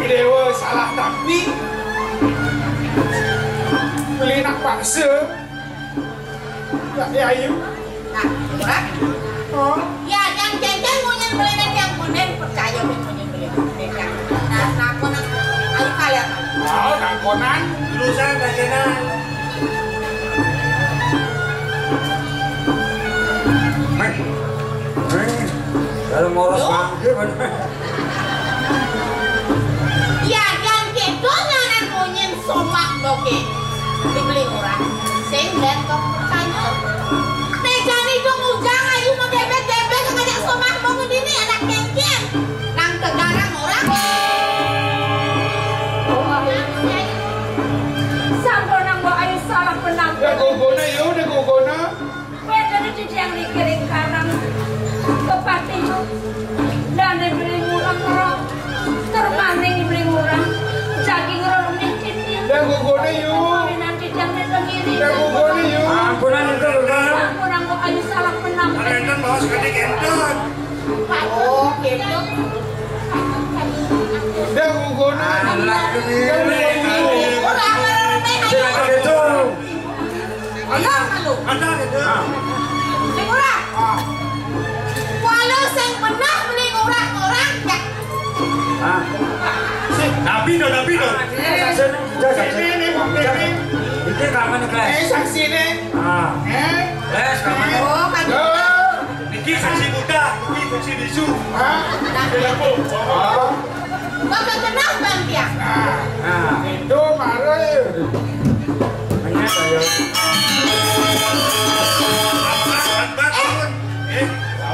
dewa salah tapi beli nak paksa ya ayu nah oh ya yang jajan mau beli yang kuning percaya mau beli yang nah konan ayo kalian oh dan konan lulusan jajanan kalau moros banget ya yang kedonan punya somak doke dibeli murah sehingga kok percaya tejan itu ujang ayu mau debet-debet ngajak somak mau ini anak kengkeng nang tegarang orang sampun nang mbok ayu salah penang udah gogona dari cuci yang dikirim karang kepati dan dibeli murah-murah termaning dibeli murah daging rorong dicicil udah gogona yuk nanti yang ditengiri udah gogona yuk ampunan itu sampun nang mbok ayu salah penang kalian bawa sekali kentut oh gitu udah gogona alah ini orang silakan itu anak lu ada gitu beli murah walau sing pernah beli orang ya nabi dong ini bukti itu kapan kelas saksi nih les kapan oh kan niki saksi muda niki saksi bisu bakal kenal bang dia itu marah hanya saya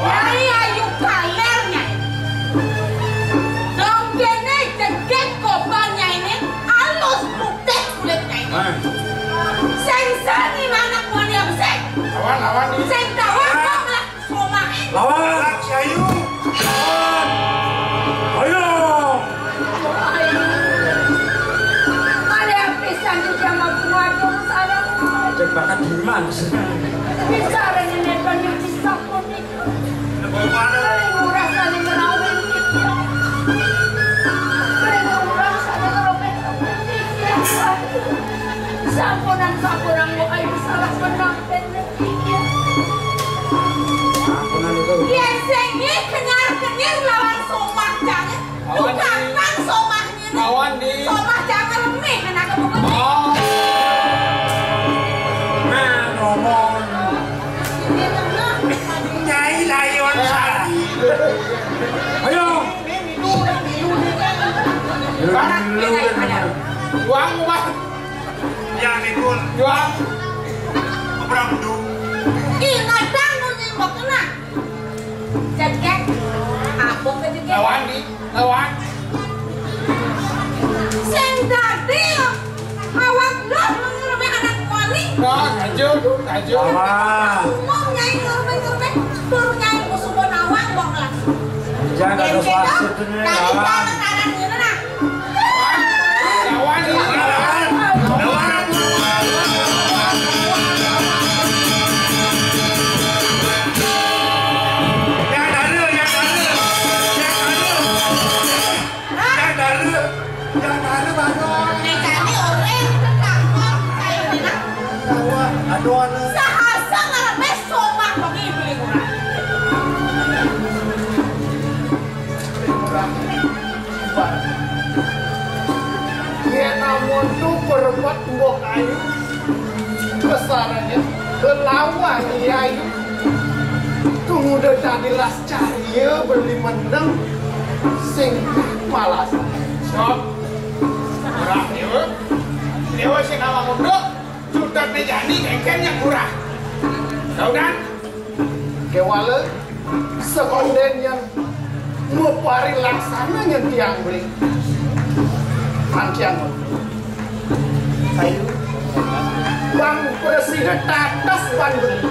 dari ayu kalernya dong kene cegek kobalnya ini halus putih kulitnya ini sensor di mana puan yang besar lawan nih sensor kok lah somain lawan si Ayu ayo ada yang pisan di jama buadung saya jebakan diman bicara ini banyak disapun itu murah sekali merawin itu murah sekali merawin sampunan mau ayu salah menang ampunan itu biasanya kenyar lawan somak jangan bukan somaknya lawan di somak jangan lemih anak kamu oh ngomong nyai layon ayo uang yang ikut juang perang budu ingat tanggung nih mau kena cegek apa ke cegek lawan sing dadi awak lo ngerubah anak wali kaju mau nyai ngerubah turun nyai musuh nawang bong langsung jangan ada wasit ini lawan sahasa ngarepes somak bagi beli murah dia namun tuh berbuat mbok ayu besarannya kelawan ayu tunggu udah jadilah cahaya beli meneng sing malas sok kurang dewa sing awak munduk sudah jadi keken yang kurang tahu kan kewala sekonden yang mupari laksana yang tiang beli Angkiang ayo Bang Presiden tatas Bandung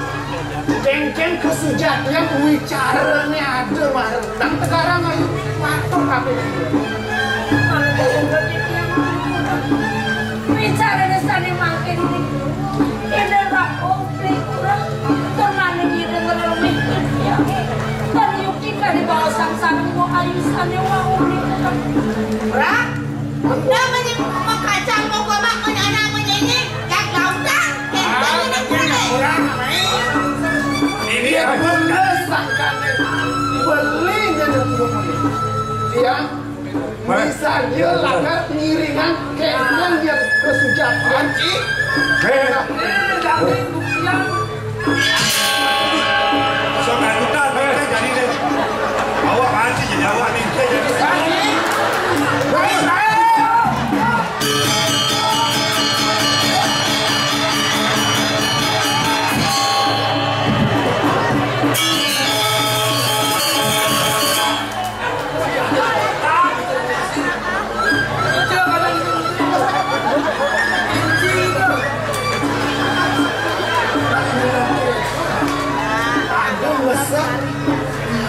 ceng-ceng kesejatian wicaranya ada mah dan sekarang ayo patok kabeh bicara desane makin ini rak konflik kurang tenane dia dengar lebih ya dan yuk jika di bawah sang-sang mau ayu sane wa uli Ora, namanya kacang mau gua makan namanya ini yang lautan, ini yang berdasarkan beli yang bisa dia lakukan pengiringan kemudian dia kesujatan So karutan jadi deh. Awak haji jadi awak nih jadi.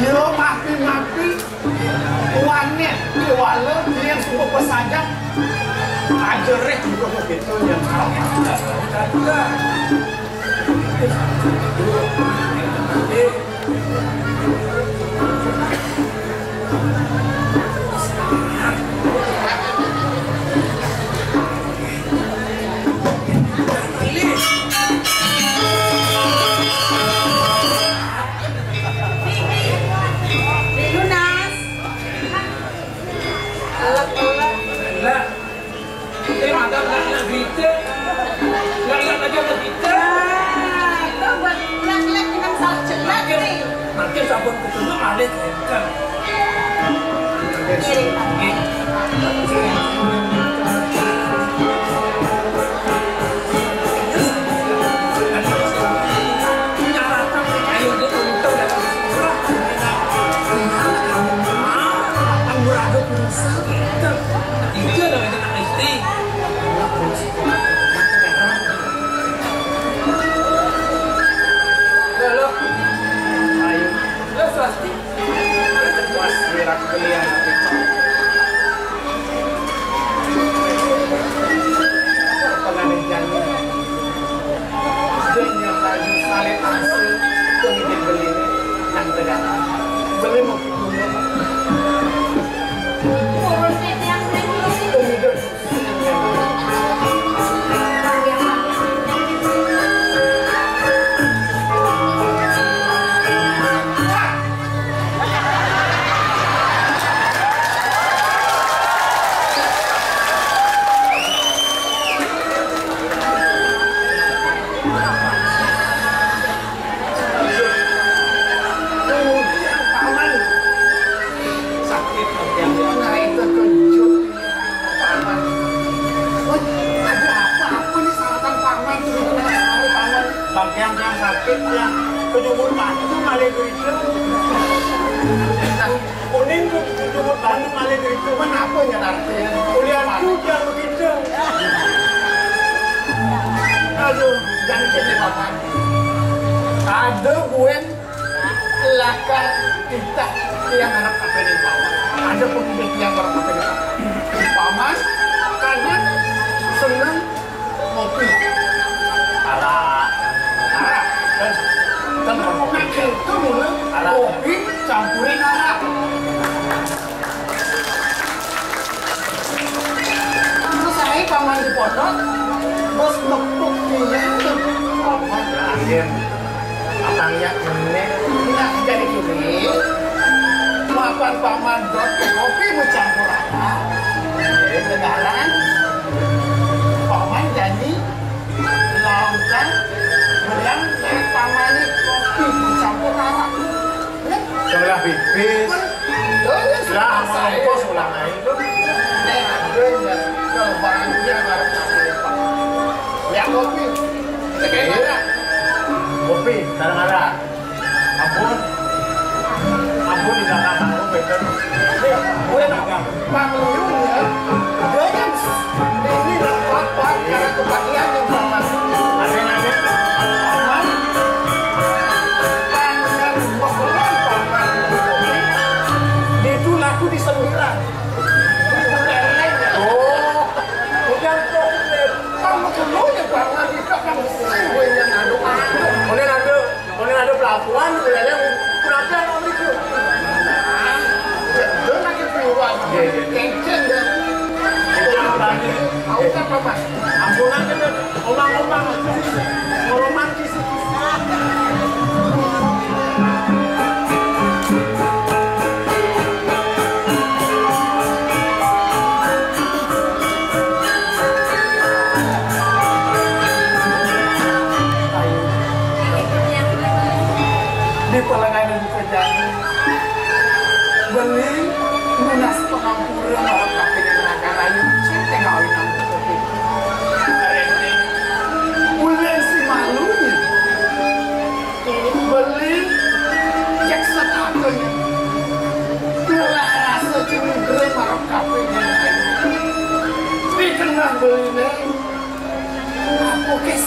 Yo mati uangnya di walau dia semua pesajak aja rek juga begitu yang Makin sabun ketemu alit kan. Yang sakit yang kejumur batu malah gitu. Kuning kejumur batu malah gitu. Kenapa ya nanti? Kuliah juga begitu. Aduh, jangan jadi paman. Ada gue lakar kita yang anak kapten paman. Ada pemimpin yang orang kapten paman karena senang ngopi. Dan kopi itu dulu kopi campurin arak. Terus saya paman di pondok, bos nepuk dia tuh. Paman terakhir, abangnya ini tidak jadi gini. Makan paman dot kopi mencampur arak. Sekarang paman jadi lautan yang paman kopi mencampur arak. Sebelah bibis. Lah mau ulang itu. Kalau barangnya harus ya kopi. Sekarang Kopi, sekarang ada. Ampun. Ampun di dalam aku betul. gue panglungnya dia kan ini rapat karena kebahagiaan yang paman. Ada Paman pangan pokoknya paman kopi itu laku di sembilan. Oh, bukan problem. Kamu dulunya paman kita kan gue yang aduk. Boleh ada pelabuhan, boleh ada pelabuhan om itu. Dia lagi keluar. Kenceng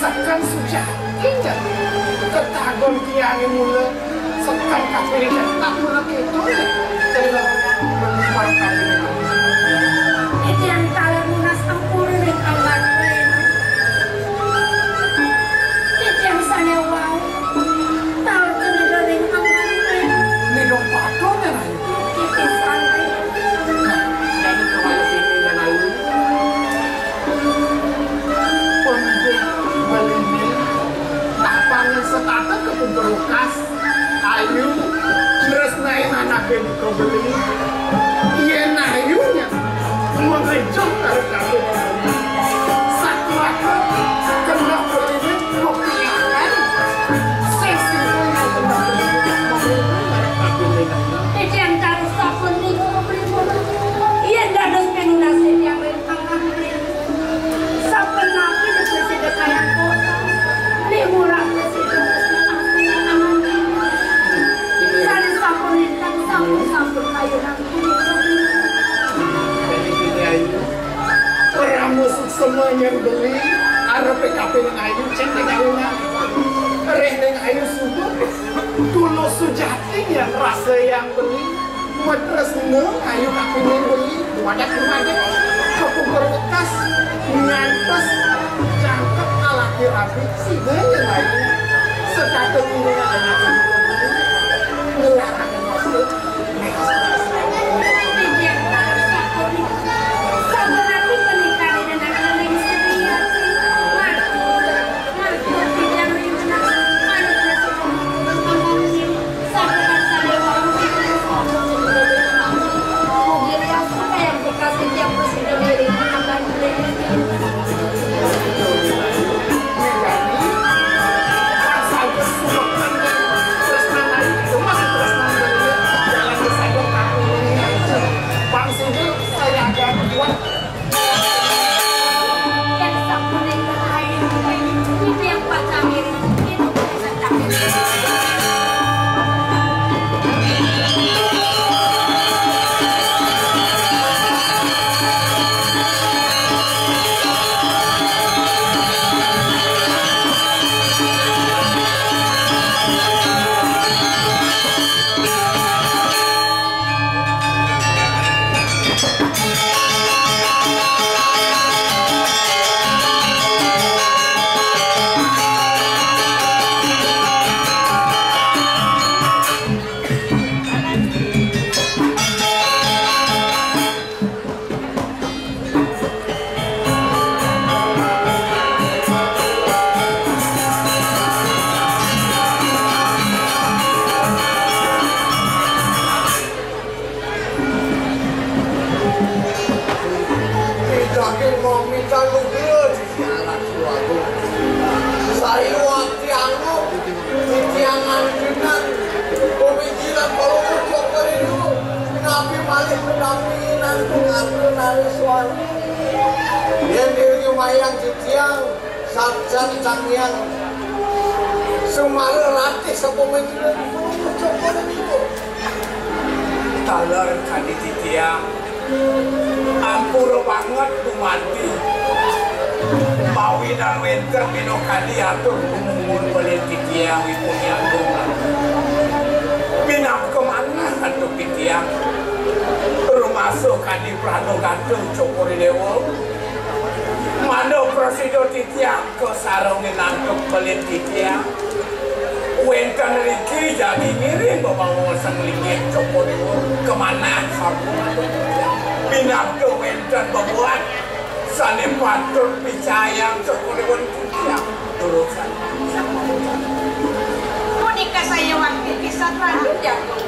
sekan sujatinya ketagon kiani mula sekan kapiri tak mula gitu dalam menumpang kapiri itu yang kalian munas ampun ring anggar itu yang sana wow tahu kena ring anggar ini dong patungnya lah itu sana jadi kembali sini dan lalu pemimpin melini tak panggil setata ke pemberukas ayu terus naik anaknya di kebeli iya nayunya mengejut dari kaki satu lagi kena beli kopiakan sesi yang kena beli dari kaki itu yang taruh sabun di iya dados penunasi yang bertanggung sabun nabi di presiden kayak kota ini murah presiden sari sabun hitam sabun kayu nanti orang musik semuanya beli ada PKP dengan ayu centeng ayunya rendeng ayu subur dulu sujati yang rasa yang beli matras neng ayu kakinya beli wadah kemarin kepungkur bekas ngantos cangkep alaki rapi sih banyak ayu sekadang ini anak ngelarang masuk Talar kali titiang ampuro banget dumati bawi dan winter mino kali atur gumungun beli titiang wipunya dungan minap kemana atur titiang rumah so kali prano gantung cokori dewo mano prosido titiang ke sarungin antuk beli titiang Wentan Riki jadi ngirim bawa ngosang lingit cokor itu kemana sabu binap ke Wentan babuat sane patut percaya cokor itu tiang turusan Monika saya waktu kisah terlalu jatuh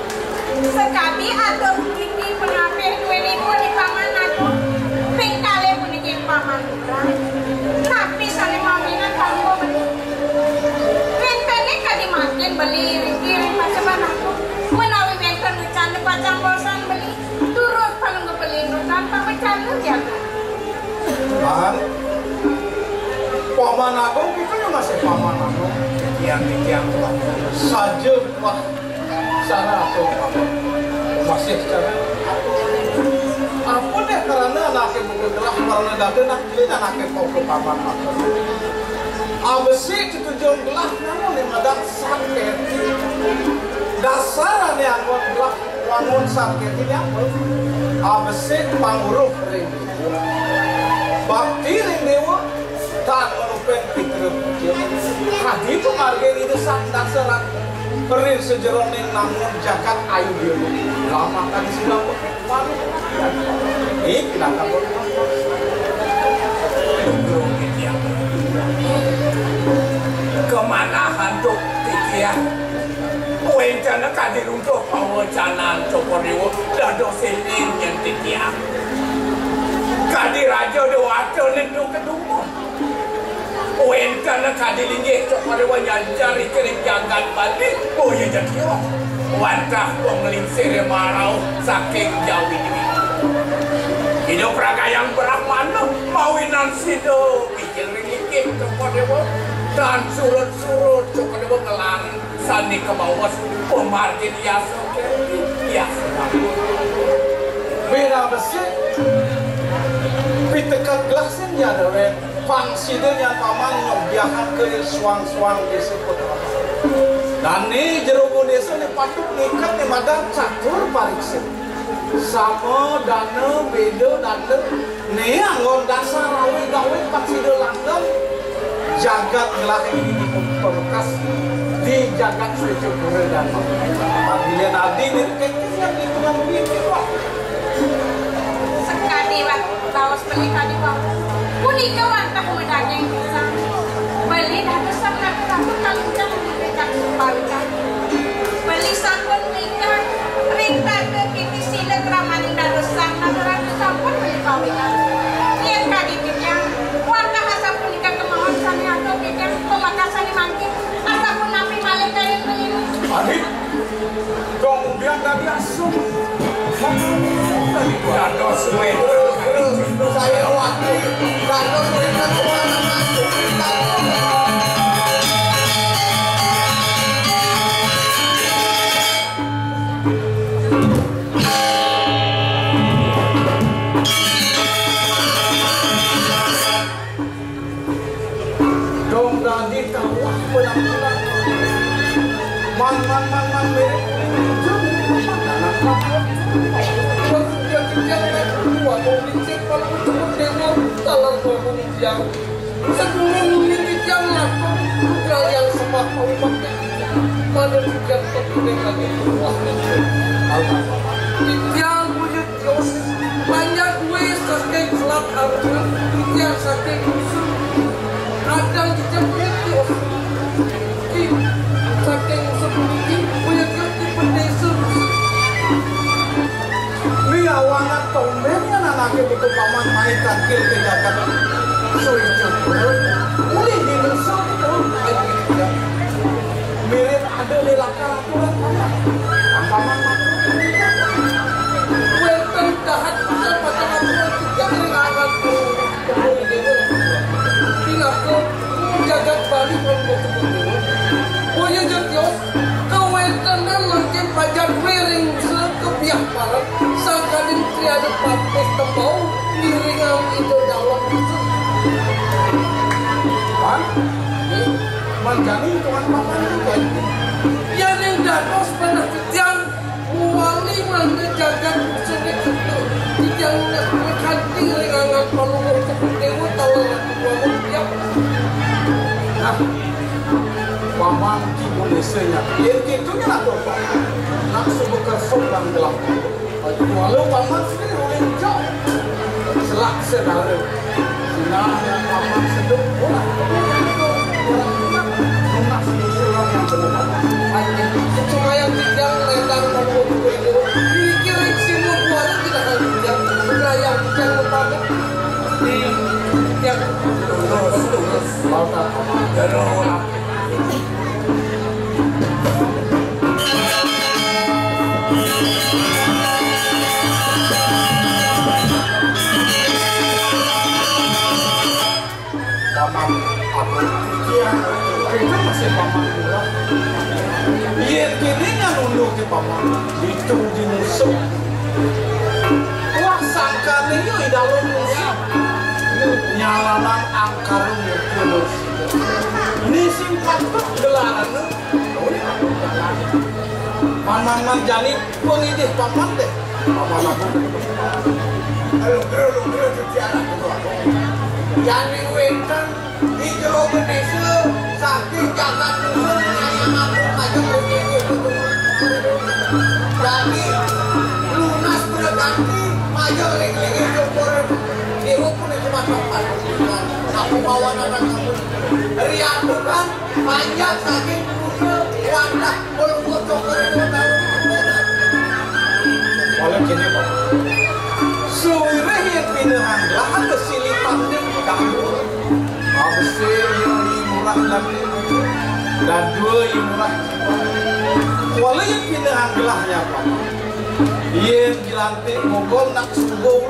sekabi atau begini penapih dua ribu di paman aku pengkale pun di paman tapi sane maminan kamu dimakin beli kirim macam aku menawi mentor bercanda pacang bosan beli turut paling beli tanpa bercanda jangan Bang, paman aku itu yang masih paman aku tiang saja wah cara aku masih cara apa deh karena anaknya bukan gerak karena dada nak anaknya kau ke paman aku Abesi ketujung gelah namun di madang sakit. Dasaran yang gelah wangun sakit ini apa? Abesi panguruh ring dewa. Bakti ring dewa tak menupen pitruk. Hadi pemargen itu sak dasaran. Perin sejeroning namun jagat ayu biru. Lama kan sudah baru. Ini kenapa kemana hantu tikia wencana kadiruntuh pawacanan cokoriwo dado sining yang tikia kadirajo doato nendu kedungu wencana kadilinggih cokoriwo nyajari kering jagat balik oh ya jadiyo wantah penglingsir marau saking jauh ini hidup raga yang beramana mawinan sido bikin ringikik cokoriwo dan surut-surut cukup dewa kelang sani ke bawah pemargin biasa biasa beda besi pitekan gelasin ya dewe pangsidenya paman ngebiakan ke suang-suang desa kota dan ini jeroboh desa ini patut nikat di madang catur pariksa sama dana beda dana ini anggon dasar rawi gawe paksida langgam jagat ngelahir ini pembekas di jagat suci dan panggilan adi ini kayaknya itu kan begitu pak sekali lah bawas beli kali bang punika wantah medaging bisa beli dah besar nak aku kalungkan mereka separukan beli sampun mereka ringkat ke kiki sila keramaning dah besar nak rakyat sampun beli kawinan yang kali kijang warga asap punika kemauan sani atau kijang pemakasan dimangkin asap pun napi malik kain belimu adik kemudian dari asum dado suwe saya waktu dado mereka kemana masuk dong tadi kawah penampilan man mirip banyak wis saking selat arjuna yang saking kadang dijemput saking sebelumnya punya kerti pendesa awangan tombennya nanake di paman main takil ke jagat suwi jemput mulai di nusa itu mirip ada lelaka aturan paman welcome dahat pada aturan juga mengagat tidak ke jagat Bali kalau punya jadios kewetangan makin pajak wering sekebiak barat sangkadin tiada papes tembau miringan itu dalam kan manjani tuan paman itu yang dados pernah ketian wali mana jagat sedikit yang berkanti ringan palungan kepentingan tahu wangun tiap nah paman Indonesia yang gitunya nak apa nak sebekersok dan gelap walau paman sendiri boleh jauh selak sedara sinar yang paman seduk bola nak sebekersok yang benar cuma yang tidak ledang palungan itu dikira semua buahnya tidak akan tidak berayang yang pertama di yang terus lautan paman terus paman apa dia kita masih paman murah iya kini yang unduk di paman itu di musuh wah sangka ini dalam musuh nyalanan angkarung kulus Ini singkat gelaran man jani pengidih paman deh. Paman aku. Ayo sejarah itu. Jani wenten di jero Indonesia saking jagat nusa yang aku maju begini. Jadi lunas berganti maju lagi jempol di rukun itu macam aku bawa anak kamu rian bukan panjang saking nusa wadah belum bocor itu tahu. Oleh kini Pak, suwireh yang pinahan lah ada silipan dan kamu. Abisir yang murah dan dua yang murah. Walau yang pinahan gelahnya Pak, yang dilantik mogol nak subuh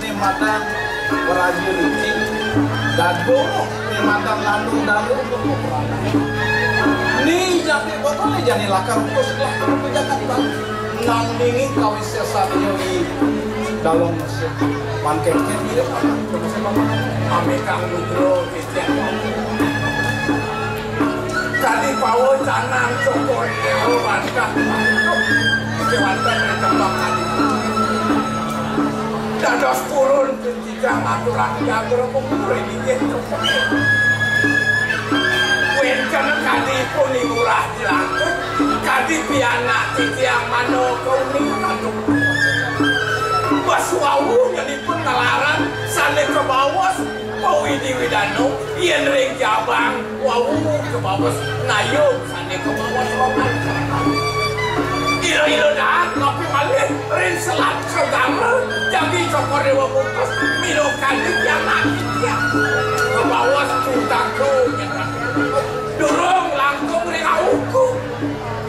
di madang beraji licin dan dulu di madang landung dalu ni jadi botolnya jadi lakar terus lah kebijakan Pak. Nang dingin kawin sesatnya di dalam mesin pankeknya dia Kami kang Nugro kecek. Tadi bawa canang cokor eo bantah. Kecewantan kembang tadi. Dados turun ketika aturan jago pemulai di cokor. Wenkan kadi puni murah jelangkut. Kadi pianak titiang mano kau ni atuk. Baswawu jadi penalaran sane ke bawah kau ini widano ian ring jabang wawu ke bawah nayo sane ke bawah sopan ilo dah ngopi malih ring selat segamel jadi cokor dewa bungkus mino kadi pianak titiang ke bawah cutaku durung langkung ring auku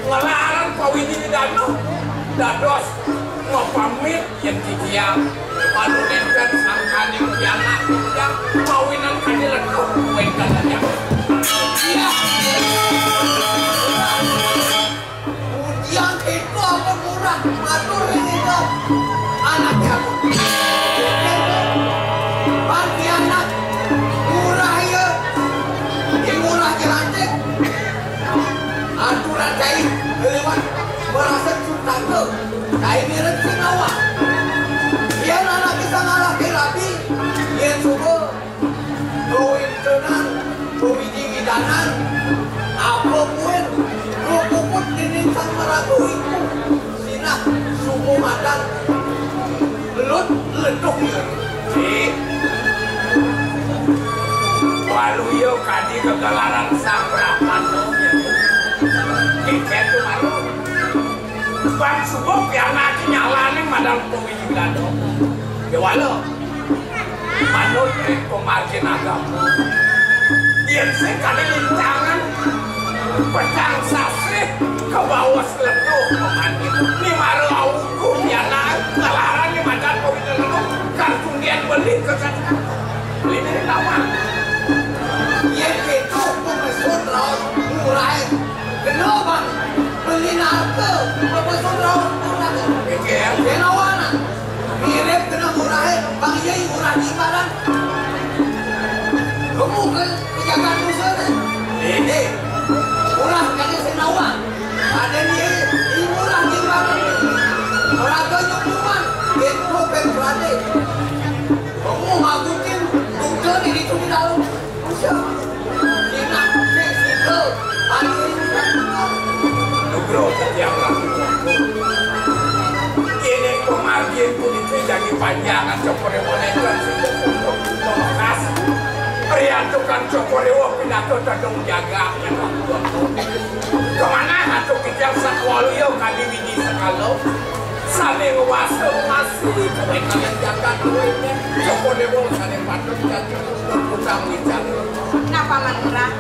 ngelaran kau ini widano dados ngopamit yang titiang manunenkan sangkan yang pianak yang kawinan kadilan kau wenkan aja iya yang itu apa murah atur ini dong anaknya panti anak murah ya di murah jelantik aturan jahit lewat merasa suka ke kain mirip sinawa yang anak bisa ngalah rapi yang coba kawin tenan kawin digidanan apa pun kukukut dinding sang meragu itu sinah suku madang lut leduk walu yo kadi kegelaran sang brahmano kiket tu malu bang subuh pianak nyalaning madang kowi jilado ya walu manut reko margin agama yang sekali lintangan pedang sasih ke bawah seletuh pemandit ini maru awuku pianak ngelaran di madang kowi jilado kartunian beli kesatuan beli dari taman yang itu pemesut raut murah kenapa beli narko pemesut raut murah kenawana mirip kena murah bang yai murah di barang kamu ke penjagaan musuh ini murah kaki senawa ada dia ini murah di barang raga nyukuman itu pemberani kamu ngagutin tujuan ini itu di dalam sinak sesitu ada Nugro setiap ini pemargin pun itu jadi panjangan cokore boneka pemekas pria tukang cokore wo pidato tadung jaga yang kemana hatu kijang sakwalu yo kali biji sekalo sane ngewasa masih kebaikan yang jaga duitnya cokore wo sane patut jadi utang bicara Nah paman murah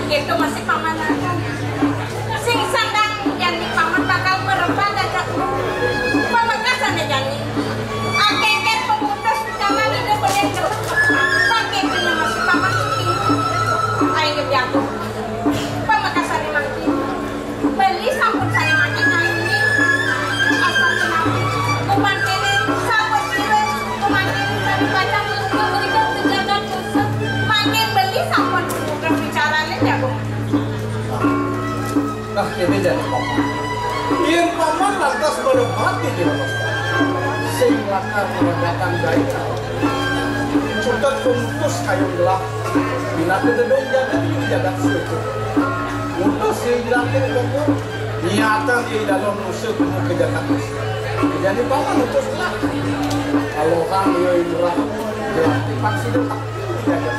itu masih paman akan sing sandang jadi paman bakal merempah dan pamekasan ya jadi akeken pemutus jangan ide boleh terus pakai punya masih paman ini ayo jatuh pamekasan memang beli sampun saya makin ini asal kenapa kuman ini sampun kira kuman ini dari kacang untuk memberikan kejadian makin beli sampun bukan Nah ini jadi paman. Yang paman lantas menempati di mana? Sing lakar menegakkan gaya. Sudah kumpus kayu gelap. Bila kededong jaga di jagat suku. Untuk si jangkir pokok niatan di dalam musuh penuh kejagaan. Jadi paman untuk gelap. Kalau orang yang murah gelap dipaksa tak jaga.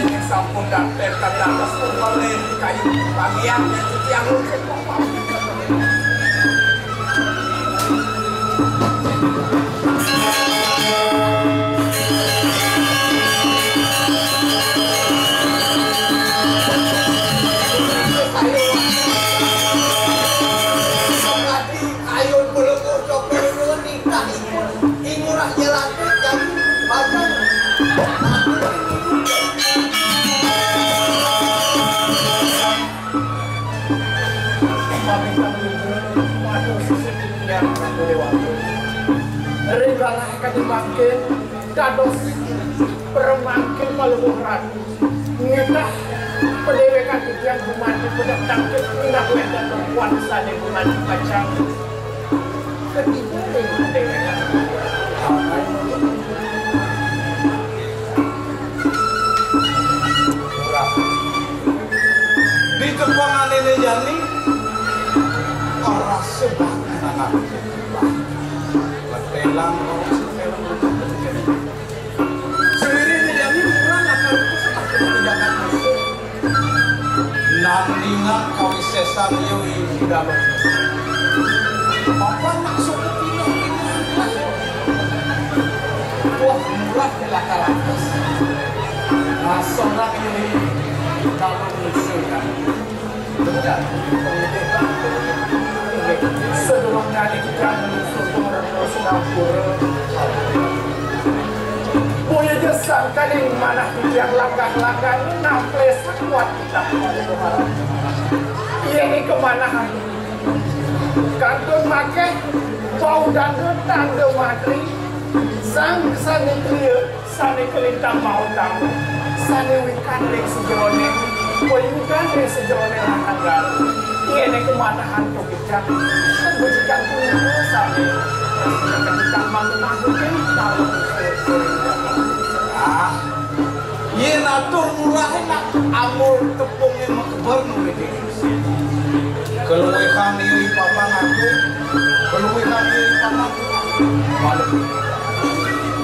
Ini sampun daftar kata atas kembali kayu bagian yang cuci anggur ke papa. Regalah kadimakin dados peremangkin maluh ratu ngitah pendewekan yang kumandi pedak tangkit indah wedan perempuan sane kumandi kacang ketiga yang pendewekan di kepangan ini jani orang sebab anak lelang sendiri jadi kurang akan kebijakan musuh nandingan kawis sesan yoi di dalam apa maksud pindah-pindah wah murah kelaka-lakas nah seorang yoi dalam musuh kan benar sebelum kali kita menyusul pemerintah Singapura punya jasa kali mana yang langkah-langkah namples kuat kita ini kemana kantun make bau dan tanda matri sang sani clear sani kelintang mau tamu sani wikan lek sejone puyukan lek sejone langkah ini kemana hantu kita kan bujikan punya sani ketika mampu-mampukan kalau ini natur murah nak amur tepung yang makbar nulis keluar kami papan aku keluar kami papan malu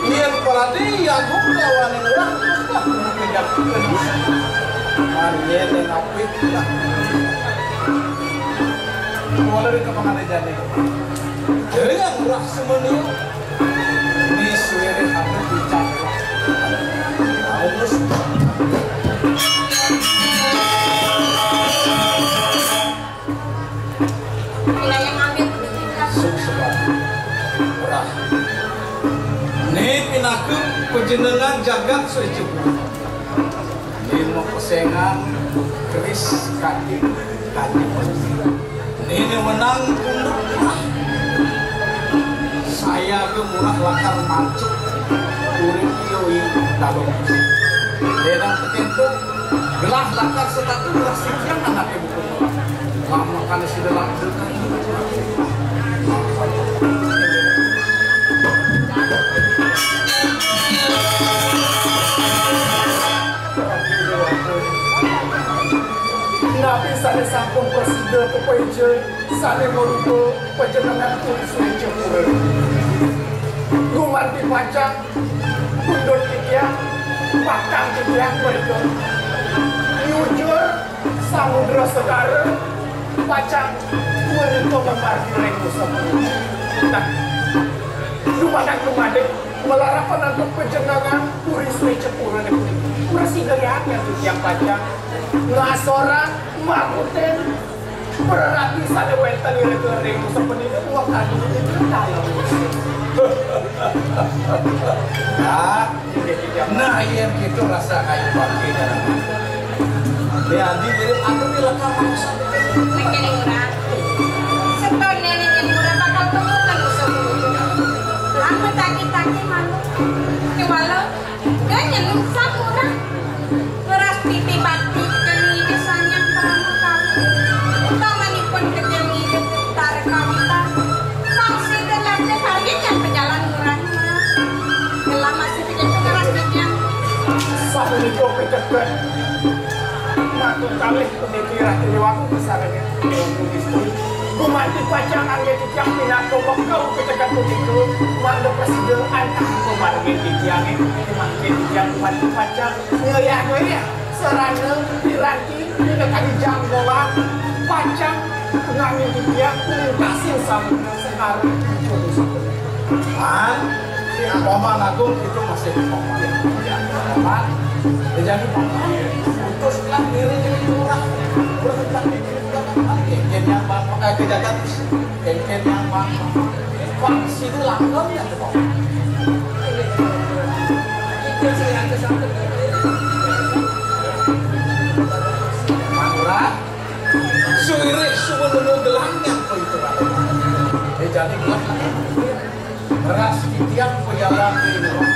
ini yang pelati ya gue kawan yang orang kejap marinya dan apik lah mulai ke pengen jadi jadi yang murah semuanya ini suara hampir dicapai harus Bila yang ambil sebat murah ini pinaku penjenengan jagat sejubu lima pesengan keris kaki ini menang tunduk murah saya ke murah lakar mancuk urip yoi dalam dedang petentu gelah lakar setatu gelah sikian anak ibu kumurah lama kan sudah langsung Nabi sana sampun prosedur ke peje sana merupa penjenengan tulis Singapura Guman dipacang Kundur tikiang Patang tikiang mereka Nyujur Samudra Segara Pacang Mereka memarki renggu semua Nah Lumadan-lumadan Melarapan untuk penjenengan Tulis Singapura Bersih dari hati yang pacang Ngasora Makuten Berarti sana wentan yang seperti itu dua kali nah yang gitu rasa kayu pakai dalam dia mirip aku bilang kamu Nenek murah setor nenek murah bakal temukan usaha aku taki-taki malu kewalau gak nyenung murah ngeras titi-bati dan ini sayang kamu Satu itu pencet. Satu kali pemikiran dari waktu besarnya. Kumati pacangan yang tiang pindah ke wakau ketekan begitu. Manda presiden antah kemargin tiangnya. Makin tiang kumati pacang. Ngeliat serana diranti. Dekat di janggolan. Pacang. Ngangin tiang. Kasih sama sekarang. Si Paman Agung itu masih Paman. Paman. Jadi Paman. Teruslah diri jadi murah. Berhutang diri. Ken yang bang, kejagat, ken yang bang, fungsi itu langgam ya tuh. Itu saya kesana. Mangura, suire suwe gelang yang kau itu lah. Jadi gelang, beras tiang pejalan di rumah,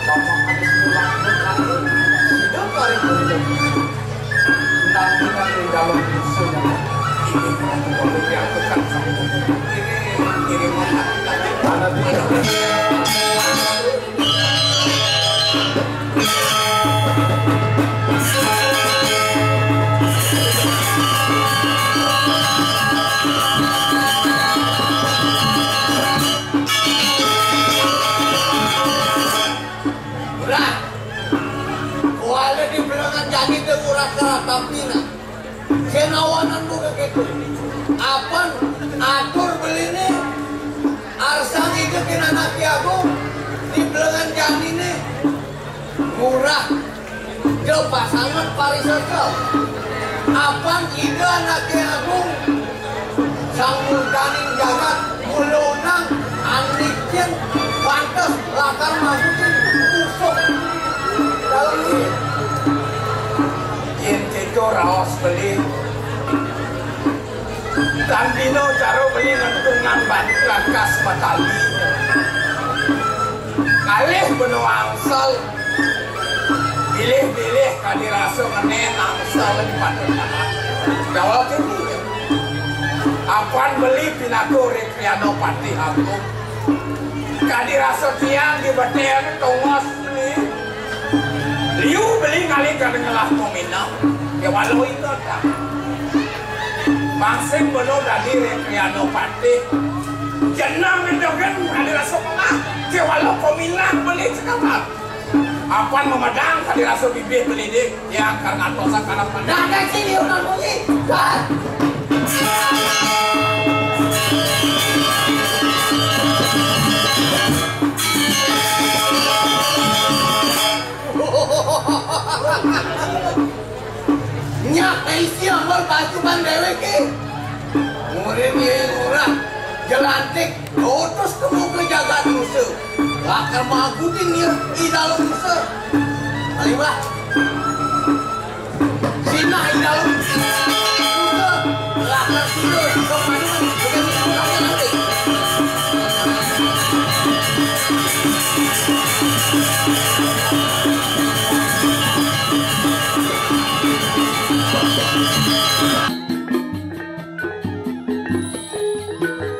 bapak habis pulang bukan, hidup hari itu. Nanti di dalam sudah. Kalau yang bukan ini mana murah kuala di belakang jadi murah keratapina kenawanan buka gitu apaan atur beli ini arsang itu kena anak Agung di belakang jani ini murah jauh pasangan parisoso apaan itu anak Agung sang murkaning jagat mulunang andikin pantas lakar magutin usuk dalam ini yen kejo raos beli dan dino caro beli ngentungan lakas matali kalih benua angsal pilih-pilih kadiraso ngenen angsal di patutana jawab ini apaan beli pinaku Rekriano Pati Agung kadiraso tiang di batean tongos ini liu beli kali kadengelah peminang ya walau itu tak Mangsing beno dari Rekriano Pati jenang mendogen kadirasa mengah kewalau peminang beli sekarang apaan memedang kadirasa bibih beli deh yang karena tosa karena pandang dan sini udah bunyi dan nyak isi amor pasukan dewek murid murah jelantik terus kamu ke jagat musuh bakal magutin di dalam musuh alibah sina di dalam musuh bakal tidur kemanuan bukan kurangnya nanti